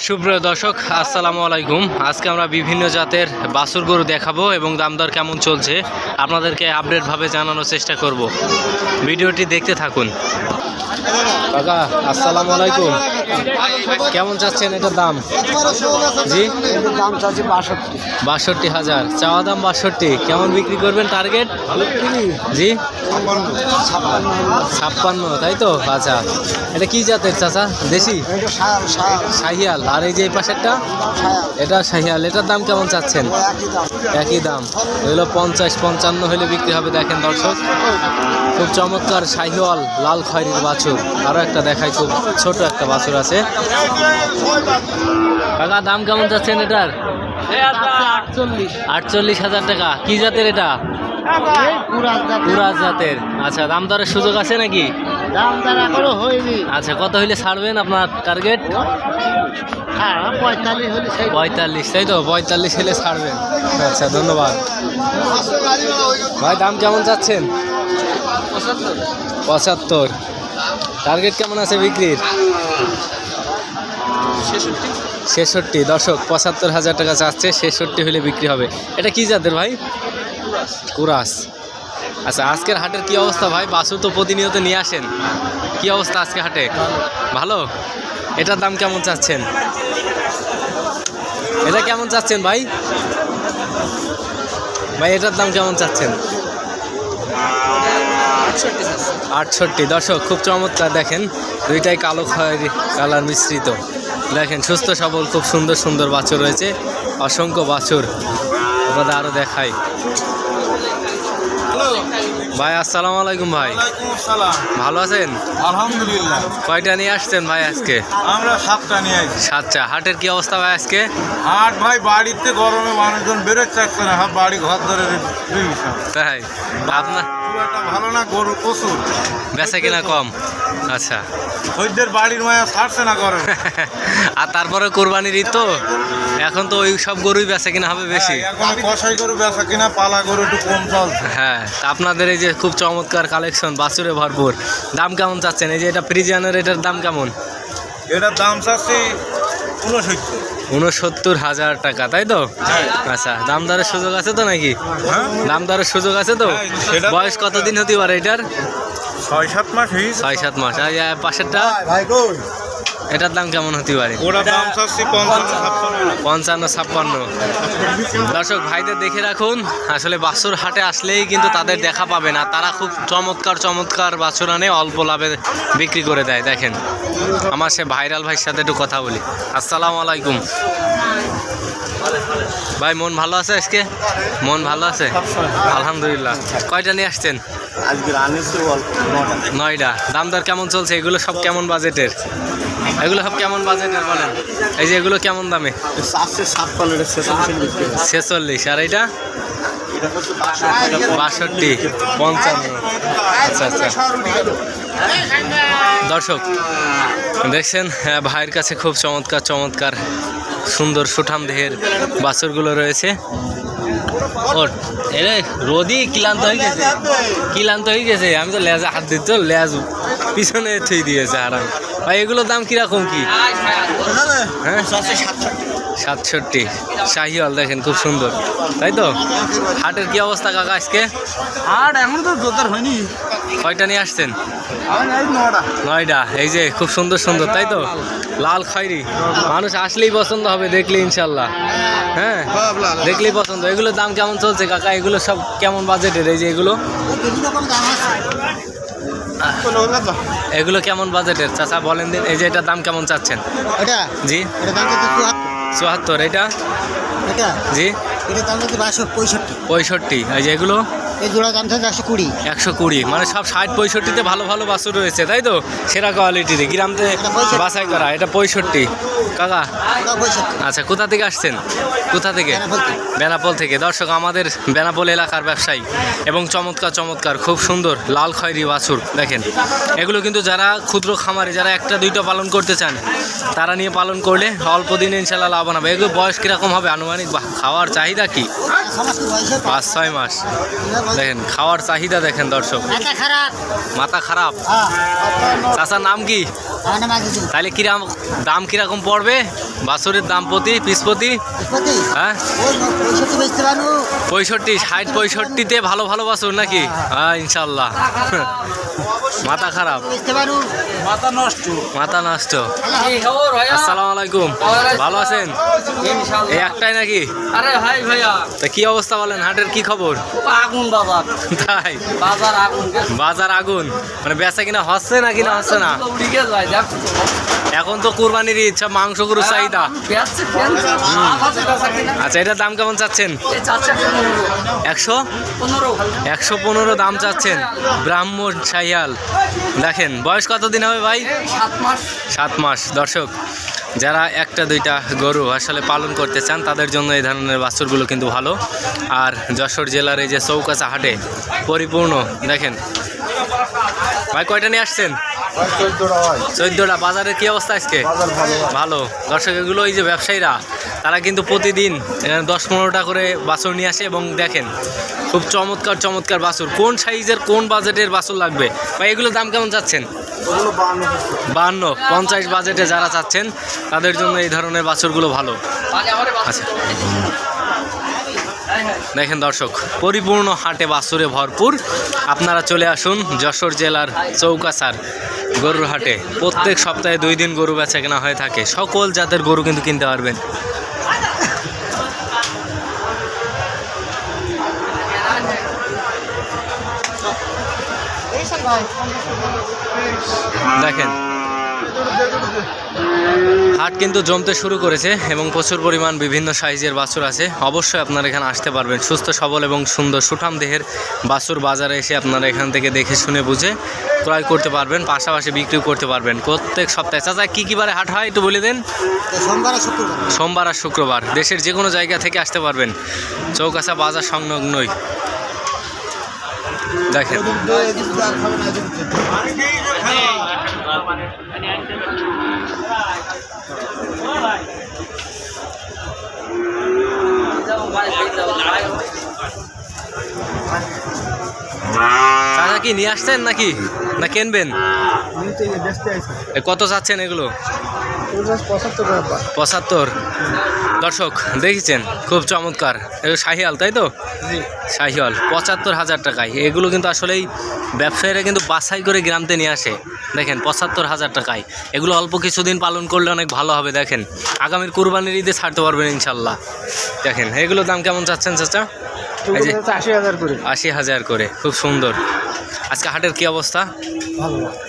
সুপ্রিয় দর্শক আসসালামু আলাইকুম। আজকে আমরা বিভিন্ন জাতের বাছুর গরু দেখাবো এবং দামদর কেমন চলছে আপনাদেরকে আপডেটভাবে জানানোর চেষ্টা করব। ভিডিওটি দেখতে থাকুন। কাকা আসসালামু আলাইকুম, কেমন চাচ্ছেন এটার দাম? জি, এটার দাম চাচ্ছি ৬২,০০০, চাওয়া দাম ৬২। কেমন বিক্রি করবেন টার্গেট? জি ৫৬, তাই তো? আচ্ছা, এটা কি জাতের চাচা? দেশি শাহিয়াল। আর এই যে এই পাশেরটা এটা শাহিয়াল, এটার দাম কেমন চাচ্ছেন? একই দাম, এগুলো ৫০-৫৫ হলে বিক্রি হবে। দেখেন দর্শক, খুব চমৎকার শাহিওয়াল লাল খয়েরির বাছুর। আরও একটা দেখাই, খুব ছোট একটা বাছুর আছে। কাকা দাম কেমন চাচ্ছেন এটার? ৪৮,০০০ টাকা। কি জাতের এটা? কুরাজ জাতের। আচ্ছা, দাম দরের সুযোগ আছে নাকি? আচ্ছা, কত হইলে ছাড়বেন আপনার টার্গেট? ৪৫, তাই তো? ৪৫ হলে ছাড়বেন। আচ্ছা, ধন্যবাদ ভাই। দাম কেমন চাচ্ছেন? ৭৫। টার্গেট কেমন আছে বিক্রির? ৬৬। দর্শক ৭৫,০০০ টাকা চাচ্ছে, ৬৬ হলে বিক্রি হবে। এটা কি জাতের ভাই? কুরাস। আচ্ছা, আজকের হাটের কি অবস্থা ভাই? বাছুর তো প্রতিনিয়ত নিয়ে আসেন, কি অবস্থা আজকে হাটে? ভালো। এটার দাম কেমন চাচ্ছেন? এটা কেমন চাচ্ছেন ভাই? ভাই এটার দাম কেমন চাচ্ছেন? ৬৮। দর্শক খুব চমৎকার, দেখেন দুইটাই কালো খয়েরি কালার মিশ্রিত। দেখেন সুস্থ সবল, খুব সুন্দর সুন্দর বাছুর রয়েছে, অসংখ্য বাছুর। আপনাদের আরও দেখাই। ভাই আসসালামু আলাইকুম। ভাই ভালো আছেন? আলহামদুলিল্লাহ। কয়টা নিয়ে আসছেন ভাই আজকে? আমরা 7টা নিয়ে আসছি। 7টা। হাটের কি অবস্থা ভাই আজকে? হাট ভাই, বাড়িতে গরমে মানুষজন বেরোতে চাচ্ছে না, বাড়ি ঘর ধরে তাই? আপনার ভালো না, গরু প্রচুর, বেচা কিনা কম? আচ্ছা, ওইদের বাড়ির মায়া ছাড়ছে না গরমে। আর তারপরে কোরবানির ঈদ তো, এখন তো ওই সব গরুই বেচা কিনা হবে বেশি। এখন কষাই গরু বেচা কিনা, পালা গরু একটু কম চলছে। হ্যাঁ, আপনাদের এই যে খুব চমৎকার কালেকশন, বাছুরে ভরপুর। দাম কেমন চাচ্ছেন? এই যে এটা ফ্রিজিয়ানের, এটার দাম কেমন? এটার দাম চাচ্ছি ৬৯,০০০ টাকা, তাই তো? আচ্ছা, দাম দরের সুযোগ আছে তো নাকি? দাম দরের সুযোগ আছে তো? বয়স কতদিন হতে পারে এটার? ৬-৭ মাস। ৬-৭ মাস। আর পাশেরটা এটার দাম কেমন হতে পারে? ওটার দাম চাচ্ছি ৫৫-৫৬। দর্শক ভাইদের দেখে রাখুন, আসলে বাছুর হাটে আসলেই কিন্তু তাদের দেখা পাবে না। তারা খুব চমৎকার চমৎকার বাছুর আনে, অল্প লাভে বিক্রি করে দেয়। দেখেন, আমার সে ভাইরাল ভাইয়ের সাথে একটু কথা বলি। আসসালামু আলাইকুম ভাই, মন ভালো আছে আজকে? মন ভালো আছে আলহামদুলিল্লাহ। কয়টা নিয়ে আসছেন? আজকে 9টা। দাম দর কেমন চলছে? এগুলো সব কেমন বাজেটের? এগুলো সব কেমন বাজেটের বলেন? এই যে এগুলো কেমন দামে? 46। আর এটা ৬২, ৫৫। আচ্ছা আচ্ছা। দর্শক দেখছেন, ভাইয়ের কাছে খুব চমৎকার চমৎকার সুন্দর সুঠাম দেহের বাছুরগুলো রয়েছে। ওর এরে রোদি ক্লান্ত হয়ে গেছে, আমি তো লেজে হাত দিত, লেজ পিছনে থুই দিয়েছে আরাম। ভাই এগুলোর দাম কিরকম কি? হ্যাঁ ৬৭। শাহিওয়াল দেখেন খুব সুন্দর, তাই তো? হাটের কি অবস্থা কাকা আজকে? হাট এখন তো জোতার হয়নি। কয়টা নিয়ে আসছেন? 9টা। এই যে খুব সুন্দর সুন্দর, তাই তো? লাল খয়েরি, মানুষ আসলেই পছন্দ হবে, দেখলে ইনশাল্লাহ। হ্যাঁ, দেখলেই পছন্দ। এগুলোর দাম কেমন চলছে কাকা? এগুলো সব কেমন বাজেটের? এই যে এগুলো কেমন বাজেটের চাচা বলেন দিন। এই যে এটার দাম কেমন চাচ্ছেন? জি ৭৪। এটা জি ৬৫। এই যে এগুলো এই জোড়া দাম থাকে ১২০। মানে সব ৬০-৬৫-তে ভালো ভালো বাছুর রয়েছে, তাই তো? সেরা কোয়ালিটির, গ্রামতে বাছাই করা। এটা ৬৫ কাকা। আচ্ছা, কোথা থেকে আসছেন? কোথা থেকে? বেনাপোল থেকে। দর্শক আমাদের বেনাপোল এলাকার ব্যবসায়ী এবং চমৎকার চমৎকার খুব সুন্দর লাল খয়েরি বাছুর। দেখেন, এগুলো কিন্তু যারা ক্ষুদ্র খামারে, যারা 1টা-2টা পালন করতে চান, তারা নিয়ে পালন করলে অল্প দিনে ইনশাল্লাহ লাভবান হবে। এগুলো বয়স কীরকম হবে আনুমানিক? খাওয়ার চাহিদা কি? 5-6 মাস। দেখেন খাওয়ার চাহিদা দেখেন দর্শক, মাথা খারাপ। মাথা খারাপ। চাচার নাম কি? আমার নাম আজিজুল। তাহলে কিরাম দাম কিরকম পড়বে বাছুরের দাম প্রতি পিস প্রতি? হ্যাঁ ওই 65 বেচতে পারবো। 65, 60, 65-তে ভালো ভালো বাছুর নাকি? হ্যাঁ ইনশাল্লাহ। মাথা খারাপ, বেচতে পারবো। মাথা নষ্ট। মাথা নষ্ট। আসসালামু আলাইকুম, ভালো আছেন? এই একটাই নাকি? আরে ভাই ভাইয়া তা কি অবস্থা বলেন, হাটের কি খবর? আগুন বাবা, তাই বাজার আগুন বাজার আগুন, মানে বেচা কিনা হচ্ছে না কিনা হচ্ছে না? উড়িয়ে যায় দেখ। এখন তো কুরবানির ইচ্ছা, মাংস গরুর চাহিদা। বেচছে ফেলছে আচ্ছা এটার দাম কেমন চাচ্ছেন? 100 15 115 দাম চাচ্ছেন। ব্রাহ্মণ শাহিয়াল দেখেন, বয়স কতদিন হবে ভাই? 7 মাস। 7 মাস। দর্শক যারা একটা দুইটা গরু আসলে পালন করতে চান তাদের জন্য এই ধরনের বাছুরগুলো কিন্তু ভালো। আর যশোর জেলার এই যে চৌকাছা হাটে পরিপূর্ণ দেখেন। ভাই কয়টা নিয়ে আসছেন? 14টা। বাজারের কি অবস্থা আজকে? ভালো। দর্শক এগুলো এই যে ব্যবসায়ীরা তারা কিন্তু প্রতিদিন 10-15টা করে বাছুর নিয়ে আসে এবং দেখেন খুব চমৎকার চমৎকার বাছুর। কোন সাইজের কোন বাজেটের বাছুর লাগবে ভাই? এগুলোর দাম কেমন চাচ্ছেন? 52, 50 বাজেটে যারা চাচ্ছেন তাদের জন্য এই ধরনের বাছুরগুলো ভালো। আচ্ছা দেখেন দর্শক, পরিপূর্ণ হাটে বাছুরে ভরপুর। আপনারা চলে আসুন যশোর জেলার চৌকাছার গরুর হাটে। প্রত্যেক সপ্তাহে 2 দিন গরু বেচা কেনা হয়ে থাকে। সকল জাতের গরু কিন্তু কিনতে পারবেন। দেখেন হাট কিন্তু জমতে শুরু করেছে এবং প্রচুর পরিমাণ বিভিন্ন সাইজের বাছুর আছে। অবশ্যই আপনারা এখানে আসতে পারবেন। সুস্থ সবল এবং সুন্দর সুঠাম দেহের বাছুর বাজারে এসে আপনারা এখান থেকে দেখে শুনে বুঝে ক্রয় করতে পারবেন, পাশাপাশি বিক্রিও করতে পারবেন প্রত্যেক সপ্তাহে। চাচা কী কী বারে হাট হয় একটু বলে দেন? সোমবার আর শুক্রবার। সোমবার আর শুক্রবার। দেশের যে কোনো জায়গা থেকে আসতে পারবেন, চৌকাছা বাজার সংলগ্নই। দেখেন চাচা কি নিয়ে আসছেন নাকি না কিনবেন? কত চাচ্ছেন এগুলো? 75। দর্শক দেখেছেন খুব চমৎকার, এগুলো শাহিয়াল তাই তো? শাহিয়াল 75,000 টাকায়। এগুলো কিন্তু আসলেই ব্যবসায়ীরা কিন্তু বাছাই করে গ্রামতে নিয়ে আসে। দেখেন 75,000 টাকায়। এগুলো অল্প কিছুদিন পালন করলে অনেক ভালো হবে। দেখেন আগামীর কুরবানির ঈদে ছাড়তে পারবেন ইনশাল্লাহ। দেখেন এগুলোর দাম কেমন চাচ্ছেন চাচা? 80,000 করে। খুব সুন্দর। আজকে হাটের কি অবস্থা?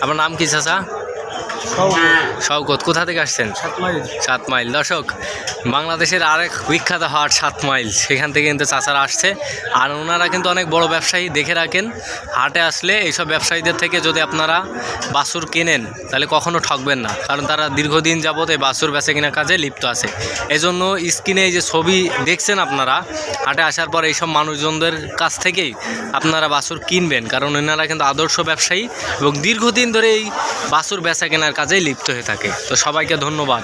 আপনার নাম কি চাচা? শওকত। কোথা থেকে আসছেন? 7 মাইল। দর্শক বাংলাদেশের আরেক বিখ্যাত হাট 7 মাইল, সেখান থেকে কিন্তু চাচারা আসছে। আর ওনারা কিন্তু অনেক বড় ব্যবসায়ী, দেখে রাখেন হাটে আসলে এইসব ব্যবসায়ীদের থেকে যদি আপনারা বাছুর কেনেন তাহলে কখনো ঠকবেন না, কারণ তারা দীর্ঘদিন যাবত এই বাছুর বেচা কেনার কাজে লিপ্ত আছে। এজন্য স্ক্রিনে এই যে ছবি দেখছেন আপনারা, হাটে আসার পর এইসব মানুষজনদের কাছ থেকেই আপনারা বাছুর কিনবেন, কারণ ওনারা কিন্তু আদর্শ ব্যবসায়ী এবং দীর্ঘদিন ধরে এই বাছুর বেচা কেনার কাজেই লিপ্ত হয়ে থাকে। তো সবাইকে ধন্যবাদ।